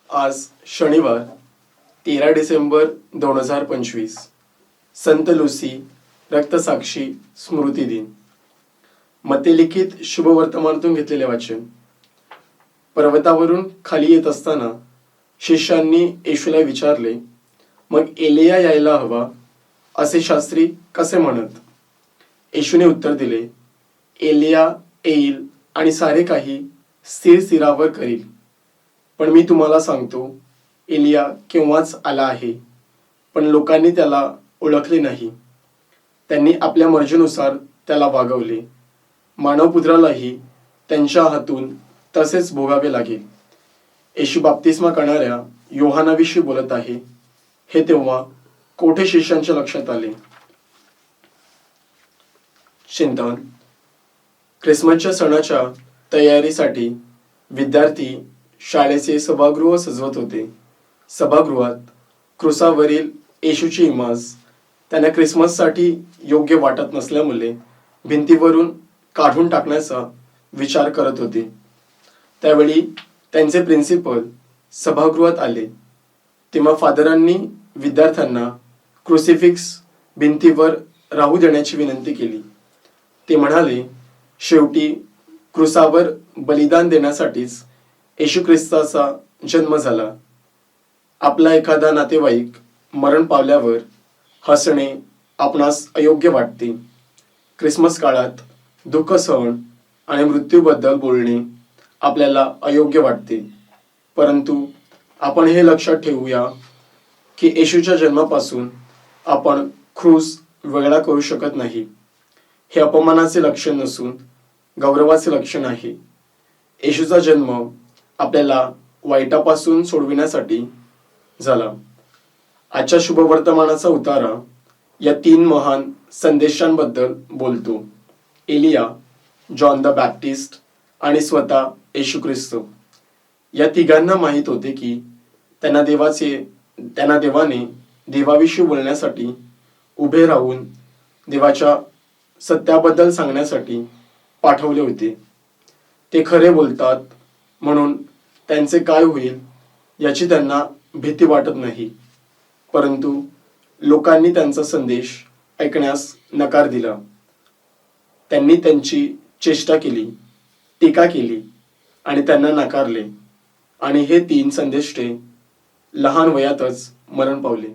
आज शनिवार 13 डिसेंबर 2025 संत लुसी रक्तसाक्षी स्मृती दिन. मतेलिखित शुभवर्तमानातून घेतलेले वाचन. पर्वतावरून खाली येत असताना शिष्यांनी येशूला विचारले, मग एलिया यायला हवा असे शास्त्री कसे म्हणत? येशूने उत्तर दिले, एलिया येईल आणि सारे काही स्थिर स्थिरावर करील. पण मी तुम्हाला सांगतो, एलिया केव्हाच आला आहे, पण लोकांनी त्याला ओळखले नाही. त्यांनी आपल्या मर्जीनुसार त्याला वागवले. मानवपुत्रालाही त्यांच्या हातून तसेच भोगावे लागेल. येशू बाप्तिस्मा करणाऱ्या योहानाविषयी बोलत आहे. हे तेव्हा कोठे शिष्यांच्या लक्षात आले. चिंतन. ख्रिसमसच्या सणाच्या तयारीसाठी विद्यार्थी शाळेचे सभागृह सजवत होते. सभागृहात क्रुसावरील येशूची इमाज त्यांना ख्रिसमससाठी योग्य वाटत नसल्यामुळे भिंतीवरून काढून टाकण्याचा विचार करत होते. त्यावेळी त्यांचे प्रिन्सिपल सभागृहात आले. तेव्हा फादरांनी विद्यार्थ्यांना क्रुसिफिक्स भिंतीवर राहू देण्याची विनंती केली. ते म्हणाले, शेवटी क्रुसावर बलिदान देण्यासाठीच येशू ख्रिस्ताचा जन्म झाला. आपला एखादा नातेवाईक मरण पावल्यावर हसणे आपणास अयोग्य वाटते. ख्रिसमस काळात दुःख सहन आणि मृत्यूबद्दल बोलणे आपल्याला अयोग्य वाटते. परंतु आपण हे लक्षात ठेवूया की येशूच्या जन्मापासून आपण क्रूस वेगळा करू शकत नाही. हे अपमानाचे लक्षण नसून गौरवाचे लक्षण आहे. येशूचा जन्म आपल्याला वाईटापासून सोडविण्यासाठी झाला. आजच्या शुभवर्तमानाचा उतारा या 3 महान संदेशांबद्दल बोलतो. एलिया, जॉन द बॅप्टिस्ट आणि स्वतः येशू ख्रिस्त. या तिघांना माहीत होते की त्यांना देवाने देवाविषयी बोलण्यासाठी, उभे राहून देवाच्या सत्याबद्दल सांगण्यासाठी पाठवले होते. ते खरे बोलतात म्हणून त्यांचे काय होईल याची त्यांना भीती वाटत नाही. परंतु लोकांनी त्यांचा संदेश ऐकण्यास नकार दिला. त्यांनी त्यांची चेष्टा केली, टीका केली आणि त्यांना नाकारले. आणि हे 3 संदेष्टे लहान वयातच मरण पावले.